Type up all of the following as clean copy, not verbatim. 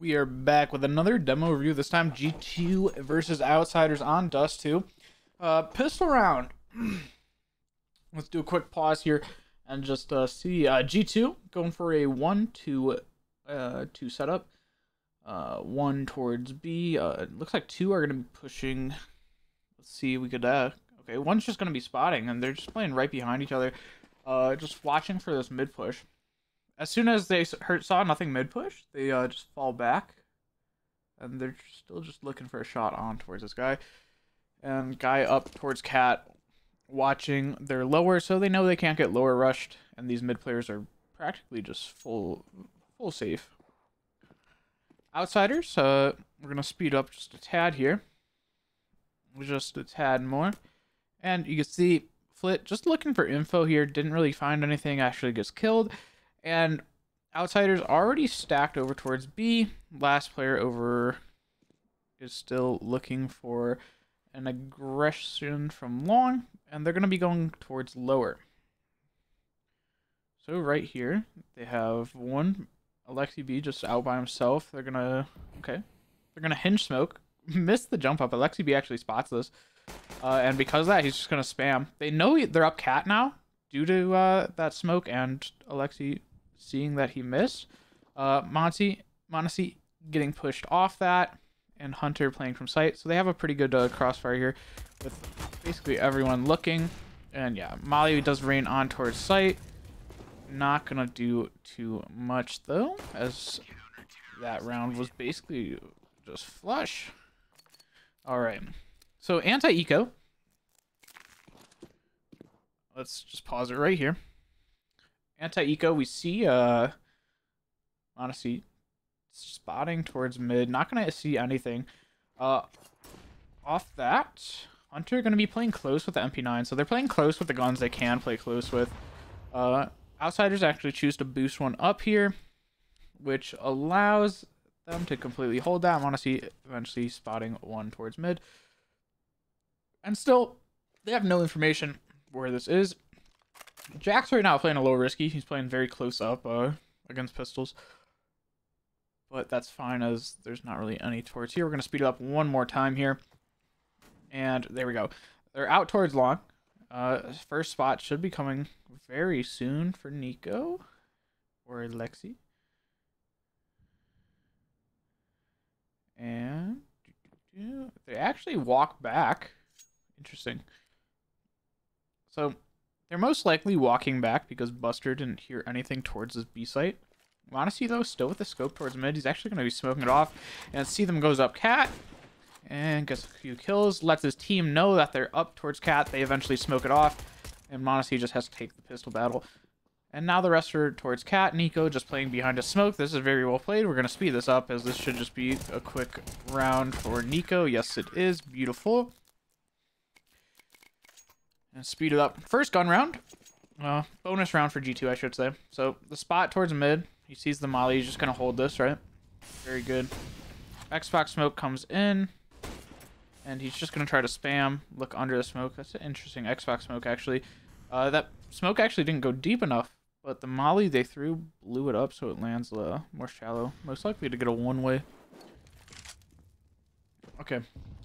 We are back with another demo review, this time G2 versus Outsiders on Dust 2. Pistol round. Let's do a quick pause here and just see G2 going for a 1-2 setup. One towards B. It looks like two are going to be pushing. Let's see, we could, okay, one's just going to be spotting, and they're just playing right behind each other. Just watching for this mid push. As soon as they saw nothing mid push, they just fall back, and they're still just looking for a shot on towards this guy. And guy up towards Cat, watching their lower, so they know they can't get lower rushed, and these mid players are practically just full safe. Outsiders, we're gonna speed up just a tad here, just a tad more, and you can see Flit just looking for info here, didn't really find anything, actually gets killed. And Outsiders already stacked over towards B. Last player over is still looking for an aggression from long, and they're going to be going towards lower. So right here, they have one Alexi B just out by himself. They're going to, okay, they're going to hinge smoke. Missed the jump up. Alexi B actually spots this. And because of that, he's just going to spam. They know they're up Cat now due to that smoke, and Alexi seeing that he missed. Monesi getting pushed off that, and Hunter playing from sight. So they have a pretty good crossfire here with basically everyone looking. And yeah, Molly does rain on towards sight. Not going to do too much though, as that round was basically just flush. Alright, so anti-eco. Let's just pause it right here. Anti-eco, we see honestly spotting towards mid. Not gonna see anything. Off that, Hunter gonna be playing close with the MP9, so they're playing close with the guns they can play close with. Outsiders actually choose to boost one up here, which allows them to completely hold that. I want to see eventually spotting one towards mid, and still they have no information where this is. Jack's right now playing a low risky. He's playing very close up against pistols, but that's fine as there's not really any towards here. We're going to speed it up one more time here, and there we go. They're out towards long. First spot should be coming very soon for Nico or Lexi. And they actually walk back. Interesting. So they're most likely walking back because Buster didn't hear anything towards his B site. Monesi though, still with the scope towards mid. He's actually going to be smoking it off. And see them goes up Cat. And gets a few kills. Lets his team know that they're up towards Cat. They eventually smoke it off. And Monesi just has to take the pistol battle. And now the rest are towards Cat. Nico just playing behind a smoke. This is very well played. We're going to speed this up as this should just be a quick round for Nico. Yes, it is. Beautiful. And speed it up. First gun round. Bonus round for G2, I should say. So the spot towards mid. He sees the molly. He's just going to hold this, right? Very good. Xbox smoke comes in. And he's just going to try to spam. Look under the smoke. That's an interesting Xbox smoke, actually. That smoke actually didn't go deep enough. But the molly they threw blew it up so it lands more shallow. Most likely to get a one-way. Okay.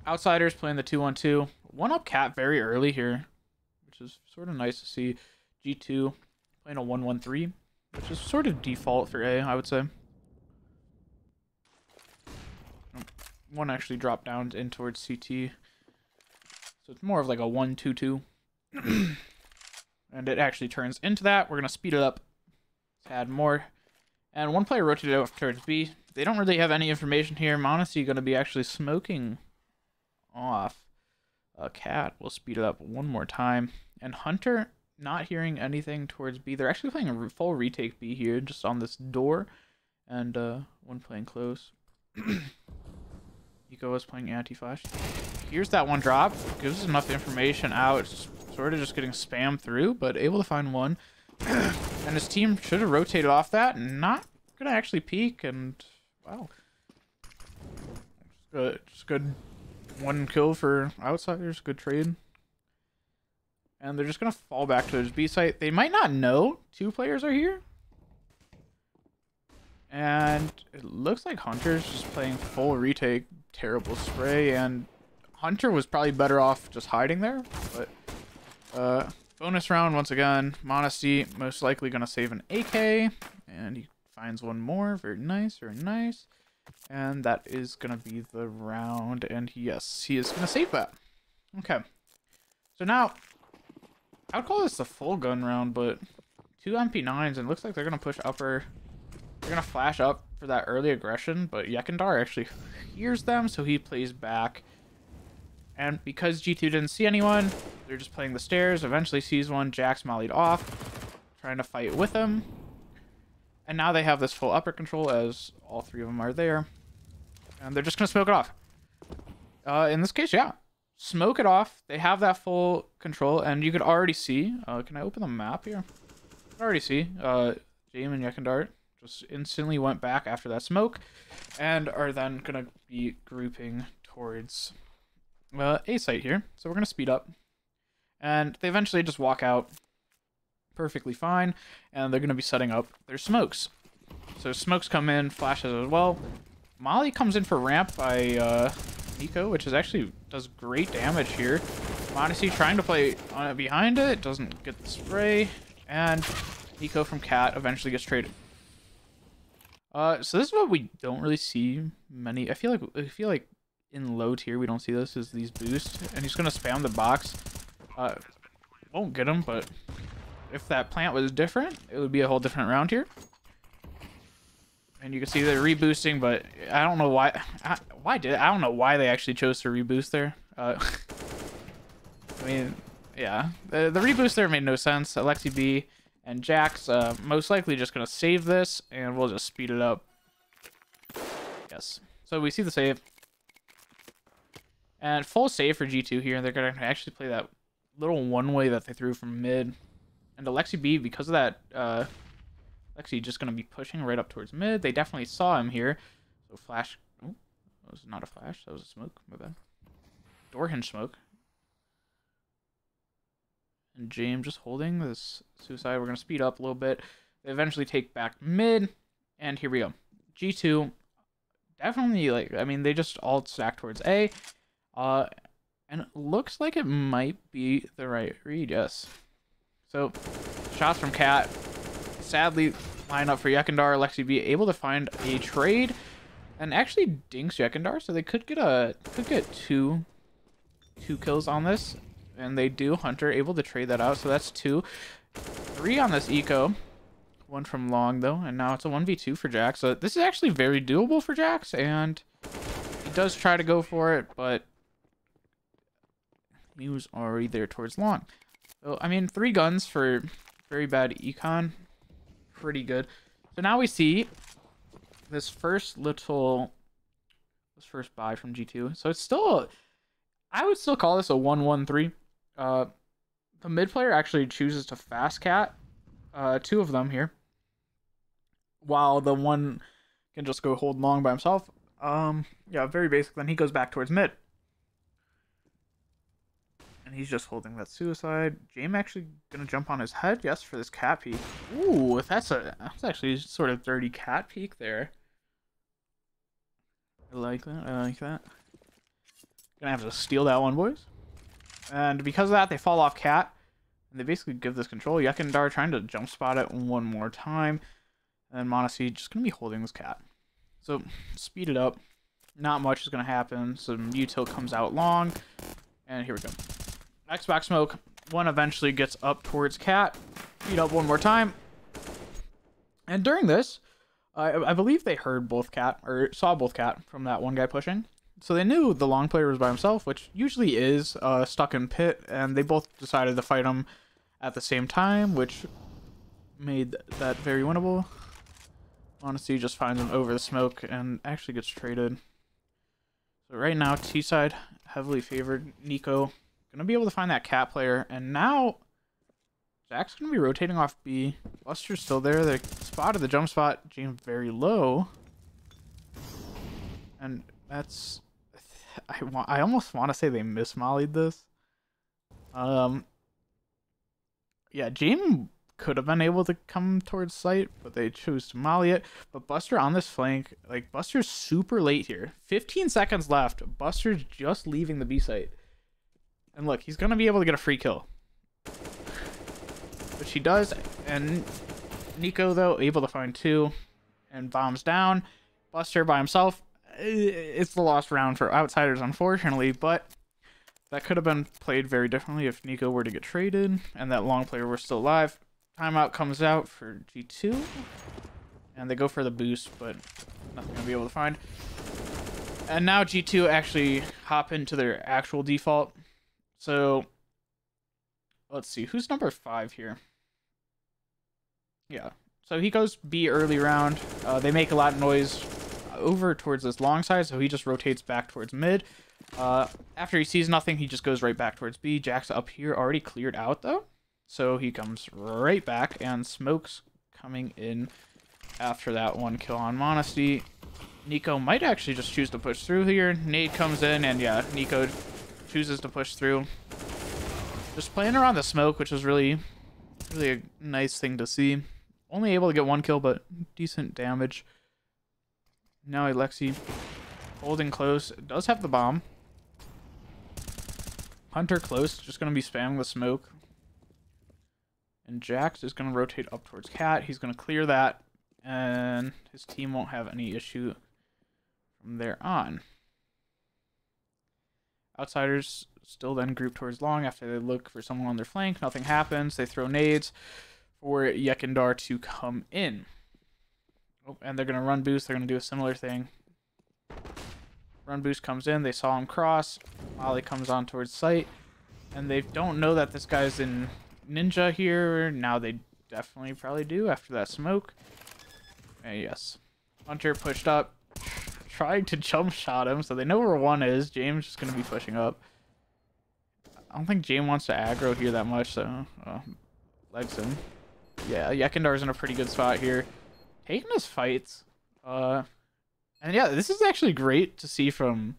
Outsiders playing the 2-1-2. One up Cat very early here, which is sort of nice to see. G2 playing a 1-1-3, which is sort of default for A, I would say. One actually dropped down in towards CT. So it's more of like a 1-2-2. And it actually turns into that. We're going to speed it up a tad more. And one player rotated out towards B. They don't really have any information here. Monesi going to be actually smoking off Cat. We'll speed it up one more time. And Hunter not hearing anything towards B. They're actually playing a full retake B here, just on this door. And one playing close. Nico is playing anti-flash. Here's that one drop. Gives enough information out. It's sort of just getting spammed through, but able to find one. And his team should have rotated off that. Not going to actually peek. And wow. Just good. One kill for Outsiders. Good trade. And they're just going to fall back to his B site. They might not know two players are here. And it looks like Hunter's just playing full retake, terrible spray, and Hunter was probably better off just hiding there. But bonus round once again. Modesty most likely gonna save an AK, and he finds one more. Very nice, very nice. And that is gonna be the round, and yes, he is gonna save that. Okay. So now, I would call this the full gun round, but 2 MP9s, and it looks like they're gonna push upper. They're gonna flash up for that early aggression, but Yekindar actually hears them, so he plays back. And because G2 didn't see anyone, they're just playing the stairs. Eventually sees one. Jack's mollied off, trying to fight with him. And now they have this full upper control as all 3 of them are there. And they're just going to smoke it off. In this case, yeah. Smoke it off. They have that full control, and you could already see. Can I open the map here? I can already see. James and Yekindar just instantly went back after that smoke, and are then going to be grouping towards A site here. So we're going to speed up. And they eventually just walk out perfectly fine, and they're going to be setting up their smokes. So smokes come in, flashes as well. Molly comes in for ramp by Nico, which is actually does great damage here. Modesty trying to play on it behind it, doesn't get the spray, and Nico from Cat eventually gets traded. So this is what we don't really see many. I feel like in low tier we don't see this, is these boosts, and he's gonna spam the box. Won't get him, but if that plant was different, it would be a whole different round here. And you can see they're reboosting, but I don't know why. I don't know why they actually chose to reboost there. I mean, yeah, the reboost there made no sense. Alexi B and Jax most likely just gonna save this, and we'll just speed it up. Yes. So we see the save, and full save for G2 here. They're gonna actually play that little one-way that they threw from mid, and Alexi B, because of that, Alexi just gonna be pushing right up towards mid. They definitely saw him here, so flash. Oh, that was not a flash. That was a smoke. My bad. Door hinge smoke. And James just holding this suicide. We're gonna speed up a little bit. They eventually take back mid, and here we go. G2 definitely, like, I mean, they just all stack towards A. And it looks like it might be the right read, yes. So, shots from Cat. Sadly, line up for Yekindar. Alexi B able to find a trade, and actually dinks Yekindar, so they could get two kills on this, and they do. Hunter able to trade that out, so that's 2. 3 on this eco. 1 from long though, and now it's a 1v2 for Jax. So this is actually very doable for Jax, and he does try to go for it, but he was already there towards long. So I mean, 3 guns for very bad econ. Pretty good. So now we see this first buy from G2. So it's still, I would still call this a 1-1-3. The mid player actually chooses to fast Cat, 2 of them here, while the one can just go hold long by himself. Yeah, very basic. Then he goes back towards mid, and he's just holding that suicide. James actually gonna jump on his head, yes, for this Cat peek. Ooh, that's actually sort of dirty Cat peek there. I like that. I like that. Gonna have to steal that one, boys. And because of that, they fall off Cat, and they basically give this control. Yekindar trying to jump spot it one more time, and Modesty just gonna be holding this Cat. So speed it up. Not much is gonna happen. Some util comes out long, and here we go. Next back smoke. One eventually gets up towards Cat. Speed up one more time. And during this, I believe they heard both Cat, or saw both Cat from that one guy pushing. So they knew the long player was by himself, which usually is stuck in pit, and they both decided to fight him at the same time, which made that very winnable. Honesty just finds him over the smoke and actually gets traded. So right now, T side heavily favored. Nico gonna be able to find that Cat player, and now Jack's gonna be rotating off B. Buster's still there. They spotted the jump spot. James very low, and that's. I almost want to say they mismollied this. Yeah, James could have been able to come towards site, but they chose to molly it. But Buster on this flank, like, Buster's super late here. 15 seconds left. Buster's just leaving the B site. And look, he's going to be able to get a free kill. Which he does. And Nico, though, able to find 2. And bombs down. Buster by himself. It's the lost round for Outsiders, unfortunately. But that could have been played very differently if Nico were to get traded. And that long player were still alive. Timeout comes out for G2. And they go for the boost, but nothing going to be able to find. And now G2 actually hop into their actual default. So, let's see. Who's number 5 here? Yeah. So he goes B early round. They make a lot of noise over towards this long side, so he just rotates back towards mid. After he sees nothing, he just goes right back towards B. Jack's up here, already cleared out, though. So he comes right back, and Smoke's coming in after that 1 kill on Monesty. Nico might actually just choose to push through here. Nade comes in, and yeah, Nico chooses to push through. Just playing around the smoke, which was really a nice thing to see. Only able to get 1 kill, but decent damage. Now Alexi holding close. Does have the bomb. Hunter close, just going to be spamming the smoke. And Jax is going to rotate up towards Cat. He's going to clear that, and his team won't have any issue from there on. Outsiders still then group towards long after they look for someone on their flank. Nothing happens. They throw nades for Yekindar to come in. Oh, and they're going to run boost. They're going to do a similar thing. Run boost comes in. They saw him cross. Molly comes on towards site. And they don't know that this guy's in Ninja here. Now they definitely probably do after that smoke. And yes. Hunter pushed up. Trying to jump shot him. So they know where 1 is. James is going to be pushing up. I don't think James wants to aggro here that much. So legs him. Yeah, Yekindar's in a pretty good spot here. Taking his fights. And yeah, this is actually great to see from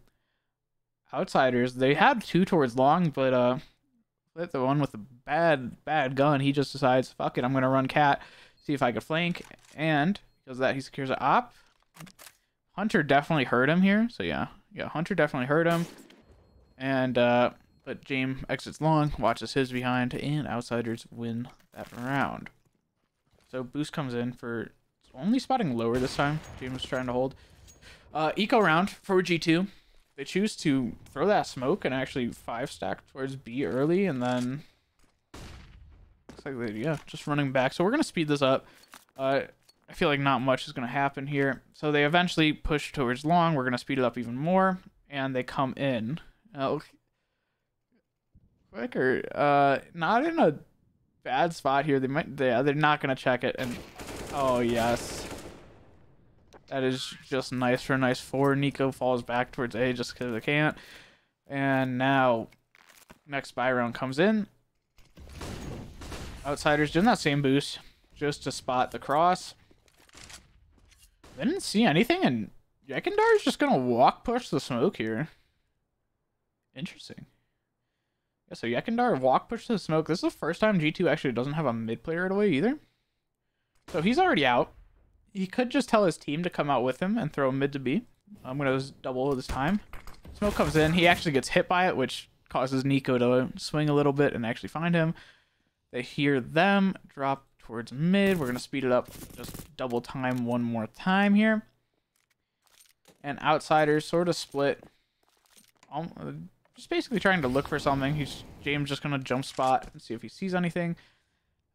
Outsiders. They had 2 towards long, but the one with the bad gun, he just decides, fuck it, I'm gonna run Cat, see if I could flank, and because of that, he secures an op. Hunter definitely hurt him here, so yeah, Hunter definitely hurt him, and but James exits long, watches his behind, and Outsiders win that round. So boost comes in for only spotting lower this time. James was trying to hold. Eco round for G2. They choose to throw that smoke and actually 5-stack towards B early, and then looks like they, just running back. So we're gonna speed this up. I feel like not much is gonna happen here. So they eventually push towards long. We're gonna speed it up even more, and they come in. Quicker. Not in a bad spot here. They're not gonna check it, and oh yes. That is just nice for a nice 4. Nico falls back towards A just because they can't. And now, next buy round comes in. Outsiders doing that same boost just to spot the cross. They didn't see anything, and Yekindar is just going to walk push the smoke here. Interesting. Yeah, so Yekindar walk push the smoke. This is the first time G2 actually doesn't have a mid player right away either. So he's already out. He could just tell his team to come out with him and throw mid to B. I'm going to double this time. Smoke comes in. He actually gets hit by it, which causes Nico to swing a little bit and actually find him. They hear them drop towards mid. We're going to speed it up. Just double time one more time here. And Outsiders sort of split. Just basically trying to look for something. James just going to jump spot and see if he sees anything.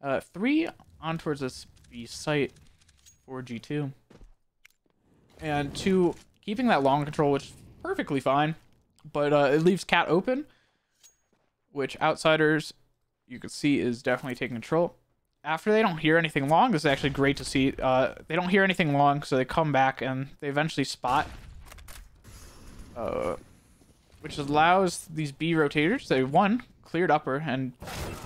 3 on towards this B site. For G2. And 2, keeping that long control, which is perfectly fine, but it leaves Cat open, which Outsiders, you can see, is definitely taking control. After they don't hear anything long, this is actually great to see. They don't hear anything long, so they come back and they eventually spot, which allows these B rotators. They, cleared upper, and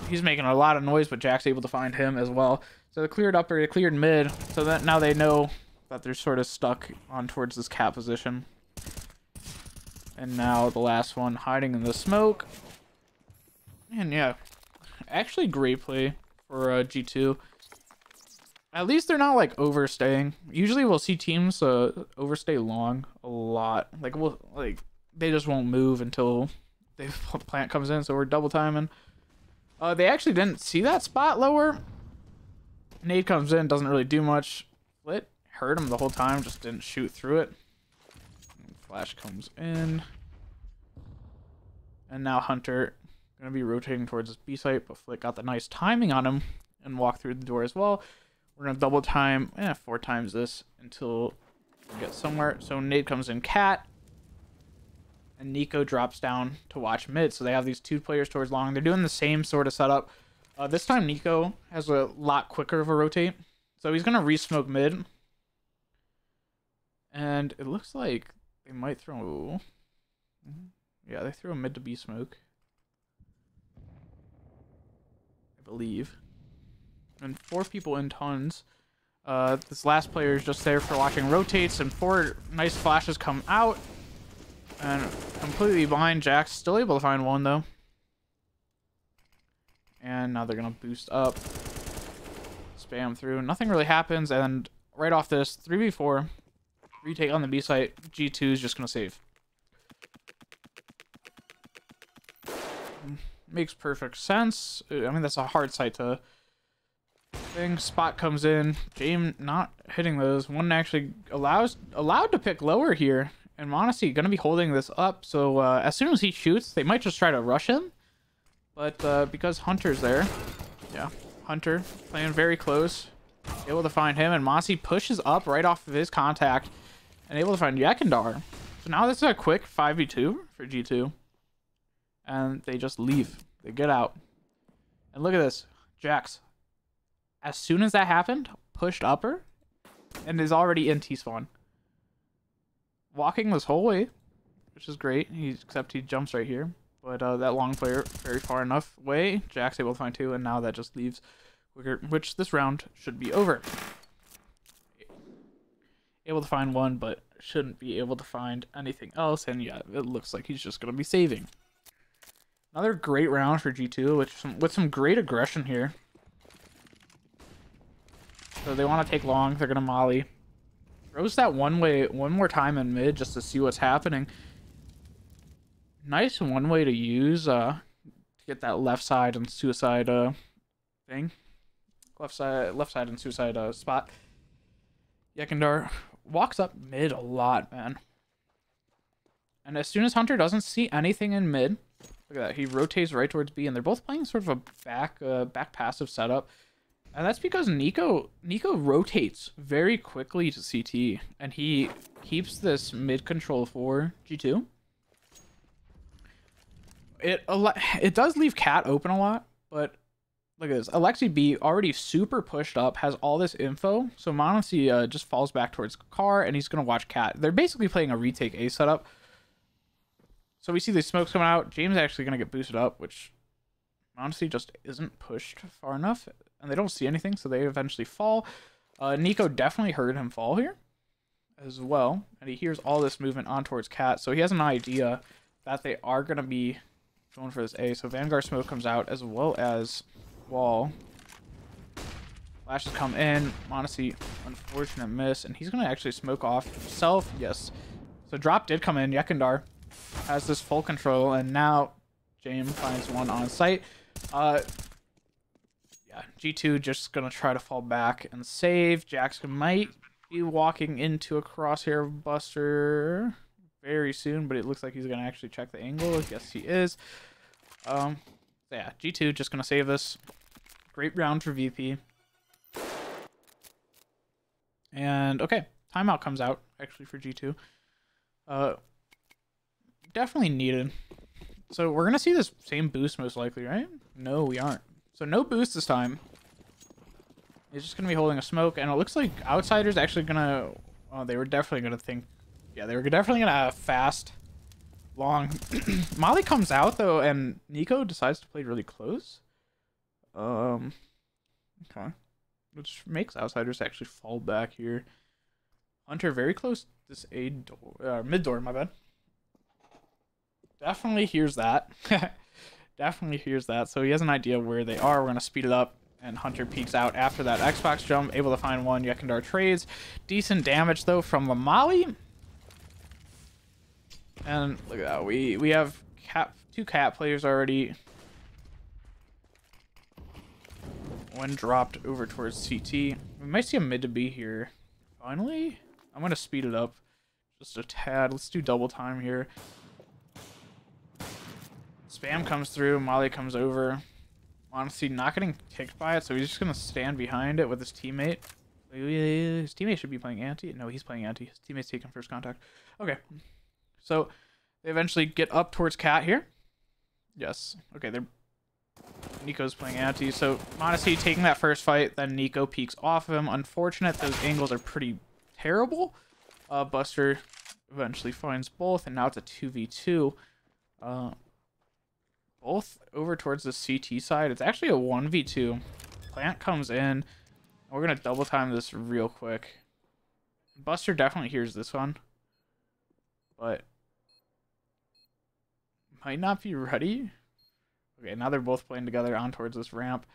he's making a lot of noise, but Jack's able to find him as well. So they cleared upper, they cleared mid, so that now they know that they're sort of stuck on towards this Cat position. And now the last one hiding in the smoke. And yeah, actually great play for G2. At least they're not like overstaying. Usually we'll see teams overstay long a lot. Like they just won't move until the plant comes in, so we're double timing. They actually didn't see that spot lower. Nade comes in, doesn't really do much. Flit heard him the whole time, just didn't shoot through it. Flash comes in. And now Hunter gonna be rotating towards his B site, but Flit got the nice timing on him and walked through the door as well. We're gonna double time 4 times this until we get somewhere. So Nade comes in cat. And Nico drops down to watch mid. So they have these 2 players towards long. They're doing the same sort of setup. This time Nico has a lot quicker of a rotate. So he's going to re-smoke mid. And it looks like they might throw... Yeah, they threw a mid to B smoke. I believe. And 4 people in tons. This last player is just there for watching rotates. And 4 nice flashes come out. And completely blind. Jack's still able to find one, though. And now they're going to boost up. Spam through. Nothing really happens. And right off this, 3v4. Retake on the B site. G2 is just going to save. Makes perfect sense. I mean, that's a hard site to... thing. Spot comes in. James not hitting those. One actually allowed to pick lower here. And Monesi going to be holding this up, so as soon as he shoots, they might just try to rush him. But because Hunter's there, yeah, Hunter playing very close, able to find him, and Monesi pushes up right off of his contact, and able to find Yakandar. So now this is a quick 5v2 for G2, and they just leave. They get out. And look at this, Jax. As soon as that happened, pushed upper, and is already in T-spawn. Walking this whole way, which is great. Except he jumps right here. But that long player, very far enough away. Jack's able to find 2, and now that just leaves, which this round should be over. Able to find 1, but shouldn't be able to find anything else. And yeah, it looks like he's just going to be saving. Another great round for G2, with some great aggression here. So they want to take long. They're going to molly. Throws that one more time in mid just to see what's happening. Nice one way to use to get that left side and suicide thing. Left side and suicide spot. Yakandar walks up mid a lot, man. And as soon as Hunter doesn't see anything in mid, look at that, he rotates right towards B, and they're both playing sort of a back passive setup. And that's because Nico rotates very quickly to CT, and he keeps this mid control for G2. It does leave Cat open a lot, but look at this. Alexi B already super pushed up, has all this info, so Monesi just falls back towards Car, and he's going to watch Cat. They're basically playing a retake A setup. So we see these smokes coming out. James actually going to get boosted up, which Monesi just isn't pushed far enough. And they don't see anything, so they eventually fall. Nico definitely heard him fall here as well. And he hears all this movement on towards Cat. So he has an idea that they are going to be going for this A. So Vanguard smoke comes out as well as wall. Flashes come in. Monesi, unfortunate miss. And he's going to actually smoke off himself. Yes. So drop did come in. Yakandar has this full control. And now James finds one on site. Yeah, G2 just gonna try to fall back and save. Jackson might be walking into a crosshair buster very soon, but it looks like he's gonna actually check the angle. Yes, he is. So yeah, G2 just gonna save this. Great round for VP. And okay, timeout comes out actually for G2. Definitely needed. So we're gonna see this same boost most likely, right? No, we aren't. So no boost this time. He's just going to be holding a smoke. And it looks like Outsider's actually going to... Oh, they were definitely going to think... Yeah, they were definitely going to have fast, long... Molly comes out, though, and Nico decides to play really close. Okay. Which makes Outsiders actually fall back here. Hunter very close to this A door... mid door, my bad. Definitely hears that. Definitely hears that, so he has an idea where they are. We're going to speed it up, And Hunter peeks out after that Xbox jump, able to find one. Yekindar trades. Decent damage, though, from the Molly. And look at that. We have two cat players already. One dropped over towards CT. We might see a mid to B here. Finally? I'm going to speed it up just a tad. Let's do double time here. Spam comes through. Molly comes over. Honestly, not getting kicked by it, so he's just going to stand behind it with his teammate. His teammate should be playing anti. No, he's playing anti. His teammate's taking first contact. Okay. So they eventually get up towards Cat here. Yes. Okay, Nico's playing anti. So Modesty taking that first fight, then Nico peeks off of him. Unfortunate, those angles are pretty terrible. Buster eventually finds both, and now it's a 2v2. Both over towards the CT side. It's actually a 1v2. Plant comes in. We're going to double time this real quick. Buster definitely hears this one, but might not be ready. Okay, now they're both playing together on towards this ramp.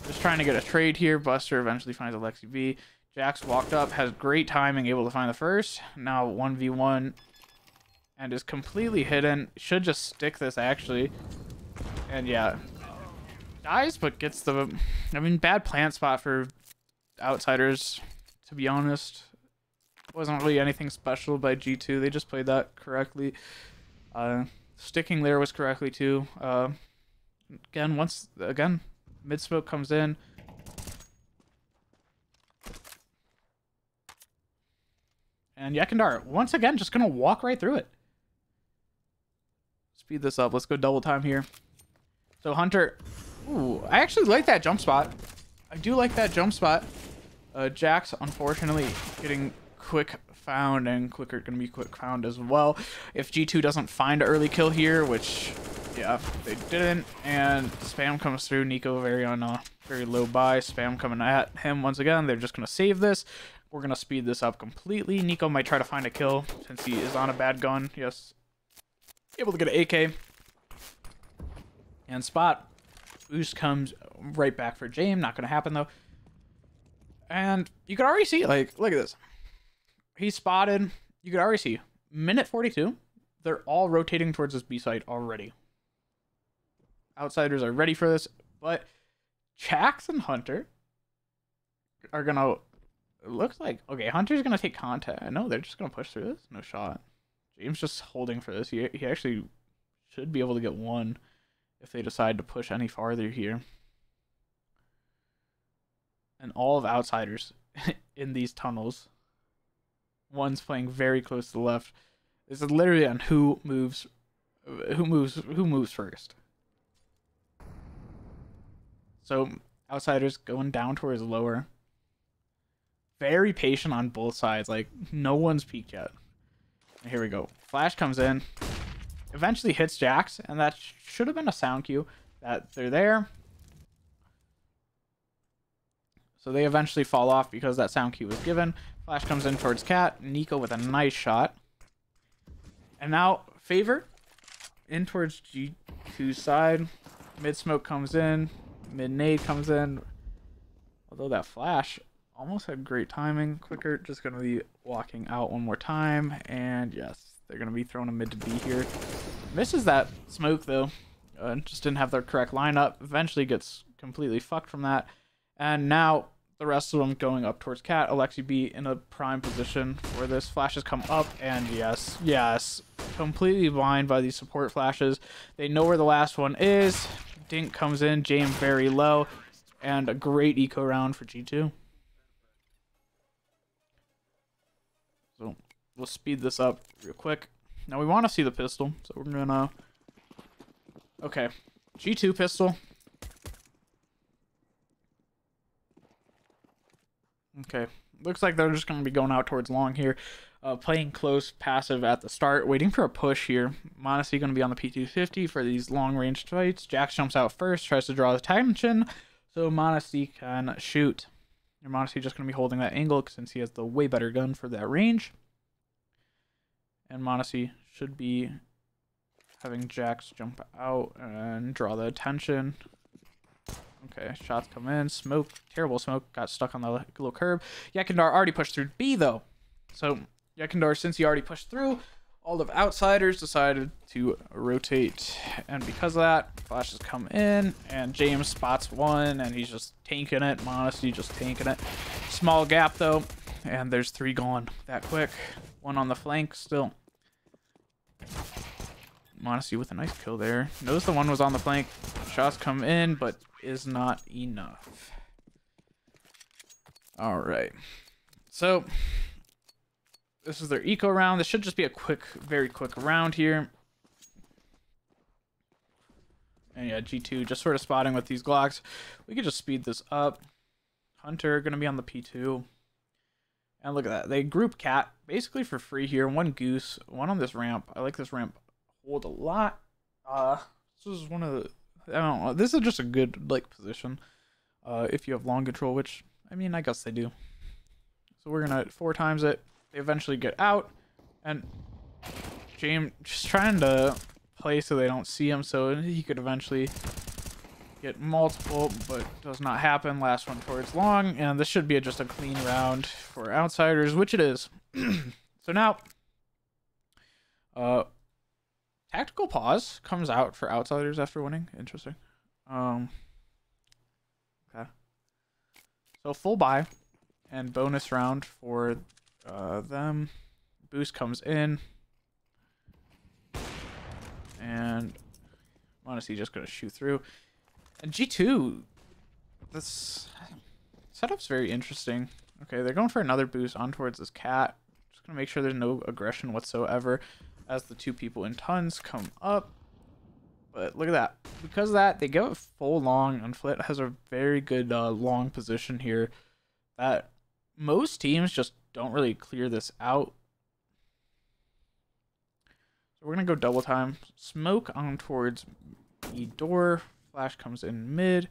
Just trying to get a trade here. Buster eventually finds Alexi B. Jax walked up, has great timing, able to find the first. Now 1v1 and is completely hidden. Should just stick this, actually. And yeah, dies, but gets the... I mean, bad plant spot for Outsiders, to be honest. Wasn't really anything special by G2. They just played that correctly. Sticking there was correctly, too. Again, mid-smoke comes in. And Yekindar, once again, just going to walk right through it. Speed this up. Let's go double time here. So Hunter, ooh, I actually like that jump spot. I do like that jump spot. Jax, unfortunately, getting quick found, and Quicker going to be quick found as well. If G2 doesn't find an early kill here, which, yeah, they didn't, and Spam comes through. Nico very low buy. Spam coming at him once again. They're just going to save this. We're going to speed this up completely. Nico might try to find a kill since he is on a bad gun. Yes. Able to get an AK. And spot. Boost comes right back for James. Not going to happen, though. And you can already see, like, look at this. He's spotted. You can already see. Minute 42. They're all rotating towards this B site already. Outsiders are ready for this. But Jax and Hunter are going to... It looks like... Okay, Hunter's going to take contact. No, they're just going to push through this. No shot. James just holding for this. He actually should be able to get one if they decide to push any farther here. And all of Outsiders in these tunnels. One's playing very close to the left. This is literally on who moves first. So Outsiders going down towards lower. Very patient on both sides. Like, no one's peeked yet. And here we go. Flash comes in. Eventually hits Jax, and that should have been a sound cue that they're there. So they eventually fall off because that sound cue was given. Flash comes in towards Cat. Nico with a nice shot. And now Favor in towards G2's side. Mid smoke comes in. Mid nade comes in. Although that flash almost had great timing. Quicker just going to be walking out one more time. And yes, they're going to be throwing a mid to B here. Misses that smoke, though. Just didn't have the correct lineup. Eventually gets completely fucked from that. And now the rest of them going up towards Cat. Alexi B in a prime position where this flashes come up. And yes, completely blind by these support flashes. They know where the last one is. Dink comes in. James very low. And a great eco round for G2. So we'll speed this up real quick. Now we want to see the pistol, so we're gonna... Okay, G2 pistol. Okay, looks like they're just gonna be going out towards long here. Playing close, passive at the start, waiting for a push here. Modesty gonna be on the P250 for these long-range fights. Jax jumps out first, tries to draw the attention, so Modesty can shoot. And Modesty just gonna be holding that angle since he has the way better gun for that range. And Modesty should be having Jax jump out and draw the attention. Okay, shots come in. Smoke, terrible smoke, got stuck on the little curb. Yakindar already pushed through B, though. So, Yakindar, since he already pushed through, all of Outsiders decided to rotate. And because of that, flashes come in, and James spots one, and he's just tanking it. Modesty just tanking it. Small gap, though, and there's 3 gone that quick. 1 on the flank still. Modesty with a nice kill there. Notice the one was on the flank. Shots come in, but is not enough. Alright. So, this is their eco round. This should just be a quick, very quick round here. And yeah, G2 just sort of spotting with these Glocks. We could just speed this up. Hunter going to be on the P2. And look at that. They group cat basically for free here. 1 goose, 1 on this ramp. I like this ramp hold a lot. This is one of the, I don't know. This is just a good like position. If you have long control, which I mean, I guess they do. So we're gonna 4 times it. They eventually get out, and James just trying to play so they don't see him, so he could eventually get multiple, but does not happen. Last one towards long, and this should be just a clean round for Outsiders, which it is. So now, tactical pause comes out for Outsiders after winning. Interesting. Okay. So full buy and bonus round for them. Boost comes in, and honestly just gonna shoot through. And G2, this setup's very interesting. Okay, they're going for another boost on towards this cat. Just gonna make sure there's no aggression whatsoever as the 2 people in tons come up. But look at that. Because of that, they go full long, and Flit has a very good long position here that most teams just don't really clear this out. So we're going to go double time. Smoke on towards E door. Flash comes in mid.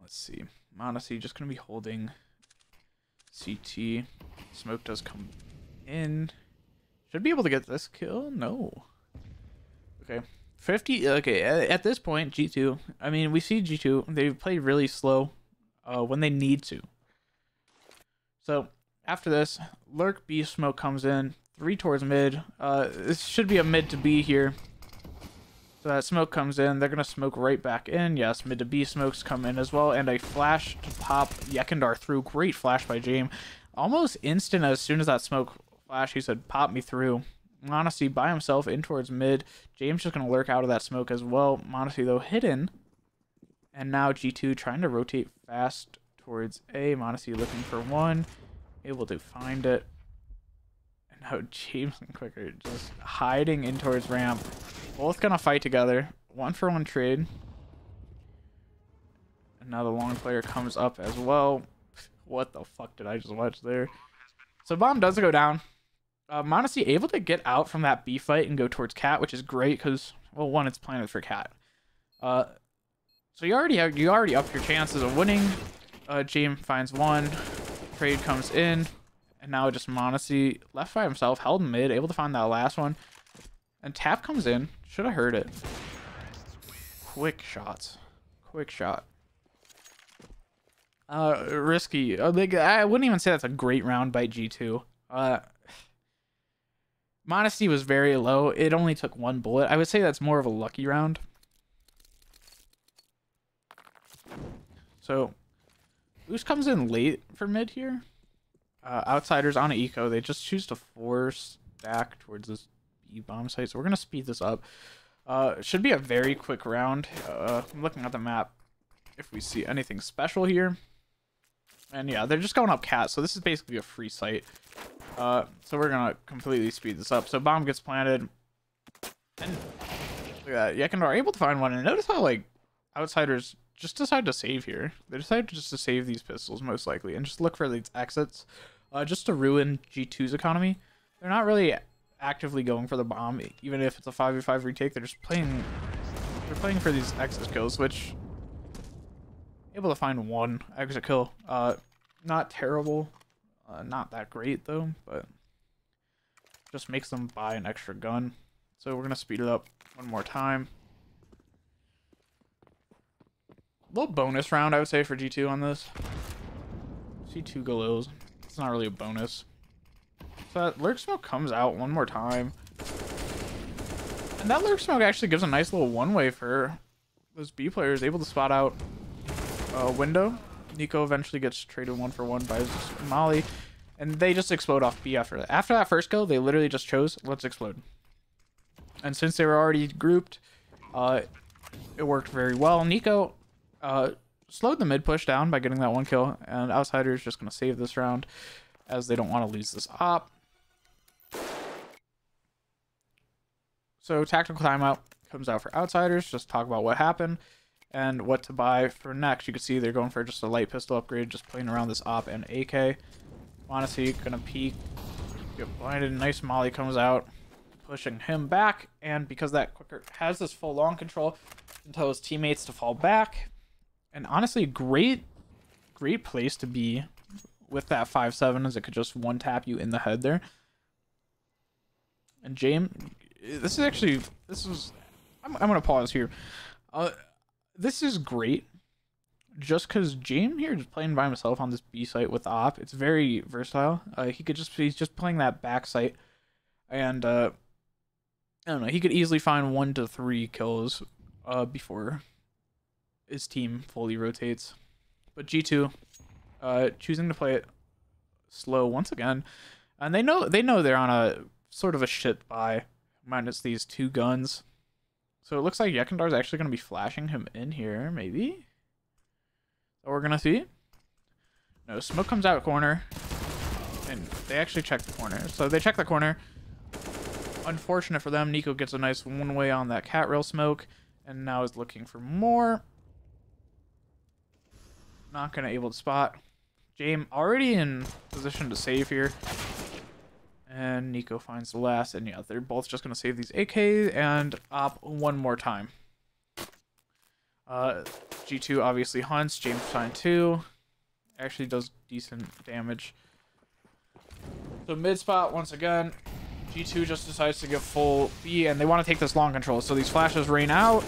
Let's see. Modesty just going to be holding CT. Smoke does come in. Should be able to get this kill. No. Okay. 50. Okay. At this point, G2. I mean, we see G2. They play really slow when they need to. So after this, Lurk B smoke comes in. 3 towards mid. This should be a mid to B here. So that smoke comes in. They're going to smoke right back in. Yes, mid to B smokes come in as well. And a flash to pop Yekindar through. Great flash by James. Almost instant as soon as that smoke flash, he said, pop me through. Modesty by himself in towards mid. James just going to lurk out of that smoke as well. Modesty, though, hidden. And now G2 trying to rotate fast towards A. Modesty looking for one. Able to find it. And now James and Quicker just hiding in towards ramp. Both going to fight together. 1-for-1 trade. And now the long player comes up as well. What the fuck did I just watch there? So bomb does go down. Modesty able to get out from that B fight and go towards Cat, which is great because, well, 1, it's planted for Cat. So you already up your chances of winning. James finds 1. Trade comes in, and now just Modesty left by himself, held in mid, able to find that last one. And tap comes in. Should have heard it. Quick shots. Quick shot. Risky. Like, I wouldn't even say that's a great round by G2. Modesty was very low. It only took 1 bullet. I would say that's more of a lucky round. So, Boost comes in late for mid here. Outsiders on an eco. They just choose to force stack towards this B bomb site. So we're going to speed this up. Should be a very quick round. I'm looking at the map if we see anything special here. And yeah, they're just going up cat. So this is basically a free site. So we're going to completely speed this up. So bomb gets planted. And look at that. Yekindar able to find one. And notice how, like, Outsiders just decide to save here. They decide just to save these pistols, most likely. And just look for these exits. Just to ruin G2's economy. They're not really actively going for the bomb. Even if it's a 5v5 retake, they're just playing... They're playing for these exit kills, which... Able to find 1 exit kill. Not terrible. Not that great, though, but just makes them buy an extra gun. So we're going to speed it up one more time. little bonus round, I would say, for G2 on this. See 2 Galils. It's not really a bonus. So that Lurk Smoke comes out one more time. And that Lurk Smoke actually gives a nice little one-way for those B players, able to spot out a window. Nico eventually gets traded 1-for-1 by his Molly. And they just explode off B after that. After that first kill, they literally just chose, let's explode. And since they were already grouped, it worked very well. Nico slowed the mid push down by getting that 1 kill, and Outsider is just going to save this round as they don't want to lose this op. So Tactical Timeout comes out for Outsiders, just talk about what happened and what to buy for next. You can see they're going for just a light pistol upgrade, just playing around this op and AK. Monacy gonna peek, get blinded, nice Molly comes out, pushing him back, and because that Quicker has this full long control, and tell his teammates to fall back. And honestly, great place to be with that 5-7, as it could just one tap you in the head there. And James, I'm gonna pause here. This is great, just because James here is playing by himself on this B site with the op. It's very versatile. He's just playing that back site, and I don't know, he could easily find 1 to 3 kills before his team fully rotates. But G2 choosing to play it slow once again, and they know they're on a sort of a shit buy minus these 2 guns. So it looks like Yekendar's actually going to be flashing him in here, maybe. So we're gonna see. No, smoke comes out corner, and they actually check the corner. So they check the corner. Unfortunate for them, Nico gets a nice one-way on that cat rail smoke, and now is looking for more. Not gonna able to spot. James already in position to save here, and Nico finds the last. And yeah, they're both just gonna save these AKs and op one more time. G2 obviously hunts. James finds 2. Actually does decent damage. So mid spot once again. G2 just decides to get full B, and they want to take this long control. So these flashes rain out.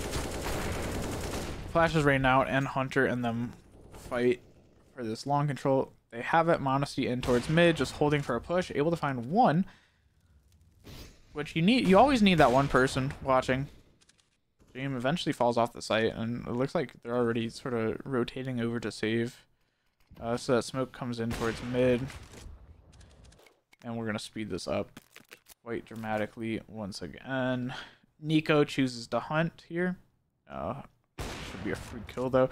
And Hunter and them fight for this long control. They have it. Monacy in towards mid, just holding for a push. Able to find 1. Which you always need that one person watching. James eventually falls off the site, and it looks like they're already sort of rotating over to save. So that smoke comes in towards mid, and we're gonna speed this up quite dramatically once again. Nico chooses to hunt here. Should be a free kill though,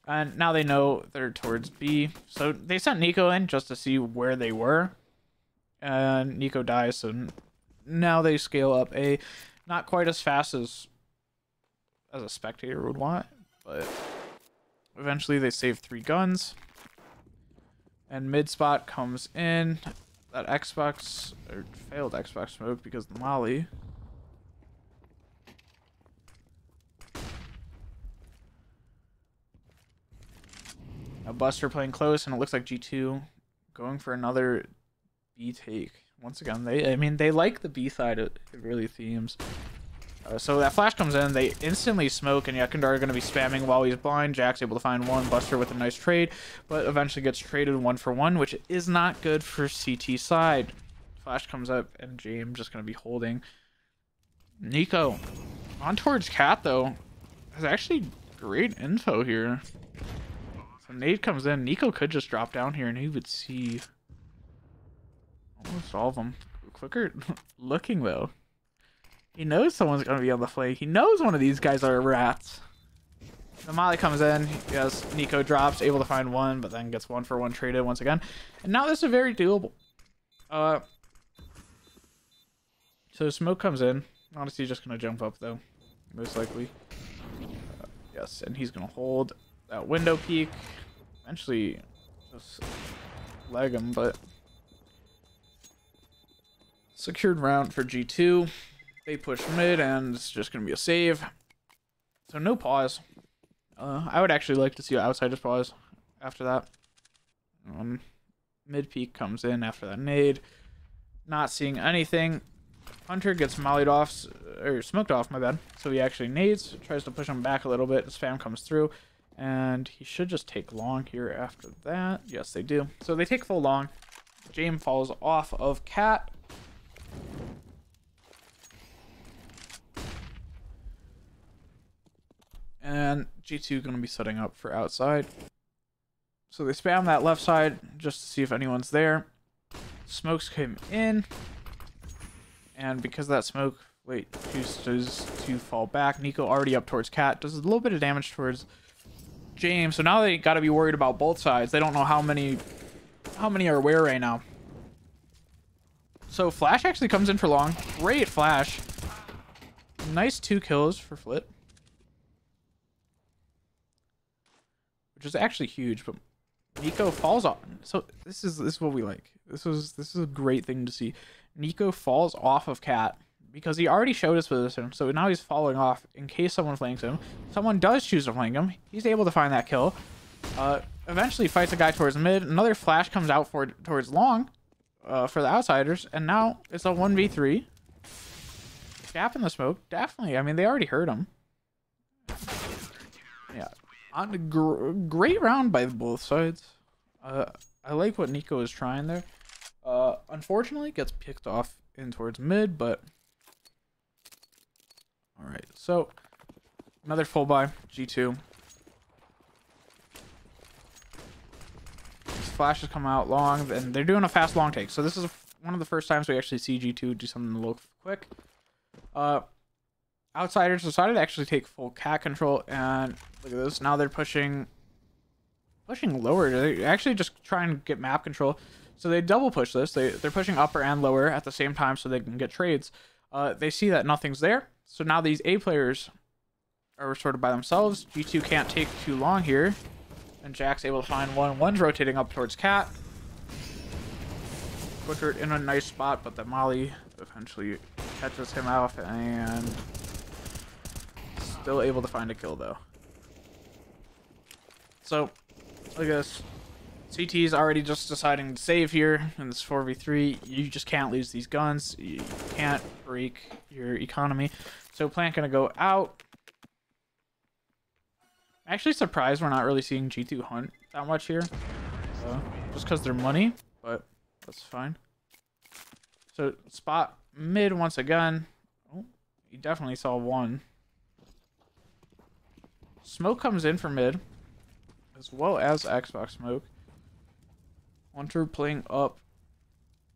and now they know they're towards B. So they sent Nico in just to see where they were, and Nico dies. So now they scale up A, not quite as fast as a spectator would want, but eventually they save 3 guns, and mid spot comes in. That Xbox, or failed Xbox smoke because of the Molly. Now Buster playing close, and it looks like G2 going for another B take. Once again, they like the B side, it really seems. So that flash comes in, they instantly smoke, and Yekindar are going to be spamming while he's blind. Jack's able to find 1, Buster with a nice trade, but eventually gets traded 1-for-1, which is not good for CT side. Flash comes up, and James just going to be holding. Nico on towards Cat, though, has actually great info here. So nade comes in. Nico could just drop down here, and he would see almost all of them. Quicker looking, though. He knows someone's going to be on the flank. He knows one of these guys are rats. The Molly comes in. Yes, Nico drops, able to find 1, but then gets 1-for-1 traded once again. And now this is very doable. So smoke comes in. Honestly, just going to jump up, though. Most likely. Yes, and he's going to hold that window peak. Eventually, just leg him, but secured round for G2. They push mid, and it's just going to be a save. So no pause. I would actually like to see Outsiders pause after that. Mid peak comes in after that nade. Not seeing anything. Hunter gets mollied off, or smoked off, my bad. So he actually nades, tries to push him back a little bit. Spam comes through, And he should just take long here after that. Yes, they do. So they take full long. James falls off of Cat. And G2 going to be setting up for outside. So they spam that left side just to see if anyone's there. Smokes came in. And because that smoke, chooses to fall back. Nico already up towards Cat. Does a little bit of damage towards James. So now they got to be worried about both sides. They don't know how many are where right now. So Flash actually comes in for long. Great Flash. Nice 2 kills for Flit. Which is actually huge, but Nico falls off. So this is what we like. This is a great thing to see. Nico falls off of Cat because he already showed his position. So now he's falling off in case someone flanks him. Someone does choose to flank him. He's able to find that kill. Eventually fights a guy towards mid. Another flash comes out towards long for the outsiders. And now it's a 1v3. Gap in the smoke. Definitely. I mean, they already heard him. Yeah. On a great round by both sides. I like what Nico is trying there. Unfortunately, gets picked off in towards mid, but... Alright, so... Another full buy. G2. Flashes come out long, and they're doing a fast long take. So this is one of the first times we actually see G2 do something a little quick. Outsiders decided to actually take full Cat control, and look at this. Now they're pushing lower. They're actually just trying to get map control. So they double push this. They're pushing upper and lower at the same time so they can get trades. They see that nothing's there. So now these A players are sort of by themselves. G2 can't take too long here. And Jack's able to find one. One's rotating up towards Cat. Quicker in a nice spot, but the Molly eventually catches him off and still able to find a kill though. So look at this. CT's already just deciding to save here in this 4v3. You just can't lose these guns. You can't break your economy. So Plant gonna go out. I'm actually surprised we're not really seeing G2 hunt that much here. Just because they're money, but that's fine. So spot mid once again. Oh, he definitely saw one. Smoke comes in for mid, as well as Xbox smoke. Hunter playing up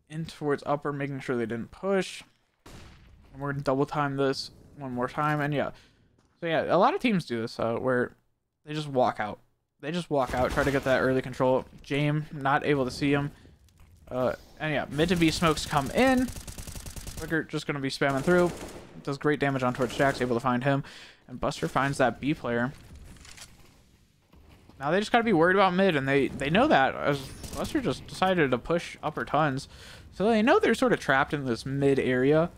in towards upper, making sure they didn't push. And we're gonna double time this one more time, and yeah. So yeah, a lot of teams do this where they just walk out. They just walk out, try to get that early control. James not able to see him. And yeah, mid to B smokes come in. Flicker just gonna be spamming through. Does great damage on towards Jack's, able to find him. And Buster finds that B player. Now they just gotta be worried about mid, and they know that, as Buster just decided to push upper tons. So they know they're sort of trapped in this mid area.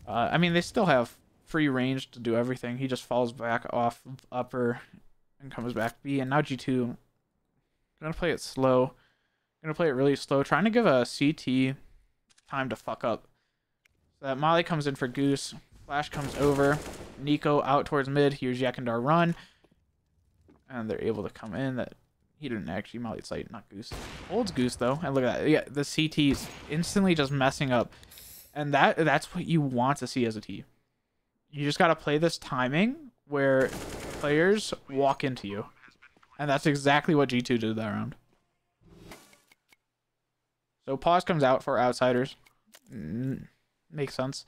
I mean, they still have free range to do everything. He just falls back off upper and comes back B. And now G2 gonna play it slow. Gonna play it really slow, trying to give a CT time to fuck up. So that Molly comes in for Goose. Flash comes over. Nico out towards mid. Here's Yakandar run. And they're able to come in. That he didn't actually Molly sight, not Goose. Holds Goose though. And look at that. Yeah, the CT's instantly just messing up. And that's what you want to see as a team. You just gotta play this timing where players walk into you. And that's exactly what G2 did that round. So pause comes out for outsiders. Makes sense.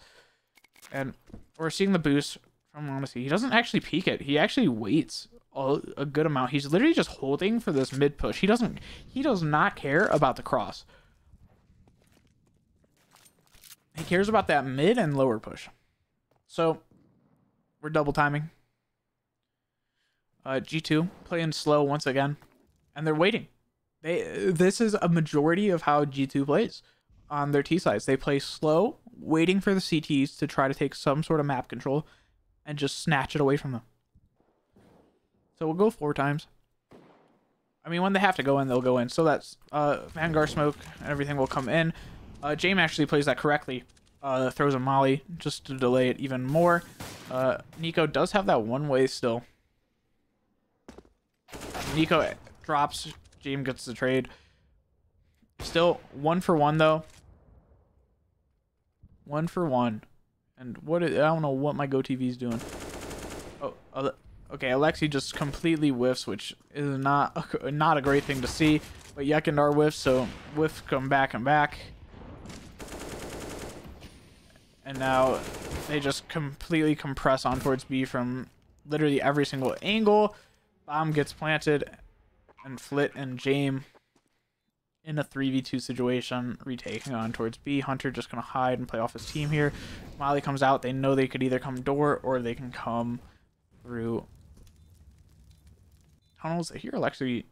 And we're seeing the boost from Honesty. He doesn't actually peek it. He actually waits a good amount. He's literally just holding for this mid push. He does not care about the cross. He cares about that mid and lower push. So we're double timing. G2 playing slow once again, and they're waiting. This is a majority of how G2 plays on their T sides. They play slow, waiting for the CTs to try to take some sort of map control and just snatch it away from them. So we'll go 4 times. I mean, when they have to go in, they'll go in. So that's Vanguard smoke and everything will come in. James actually plays that correctly. Throws a Molly just to delay it even more. Nico does have that one way still. Nico drops. James gets the trade. Still 1-for-1 though. 1-for-1. And I don't know what my GoTV is doing. Oh, okay. Alexi just completely whiffs, which is not a great thing to see. But Yekindar whiffs, so whiff come back and back. And now they just completely compress on towards B from literally every single angle. Bomb gets planted, and Flit and Jame in a 3v2 situation, retaking on towards B. Hunter just gonna hide and play off his team here. Molly comes out. They know they could either come door or they can come through tunnels. Here, Alexi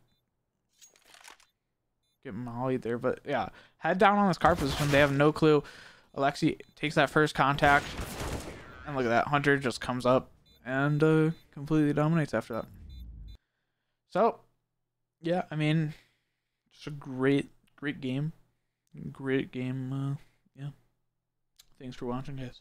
get Molly there, but yeah, head down on this car position. They have no clue. Alexi takes that first contact, and look at that. Hunter just comes up and completely dominates after that. So, yeah, I mean, just a great game. Great game. Yeah. Thanks for watching, guys.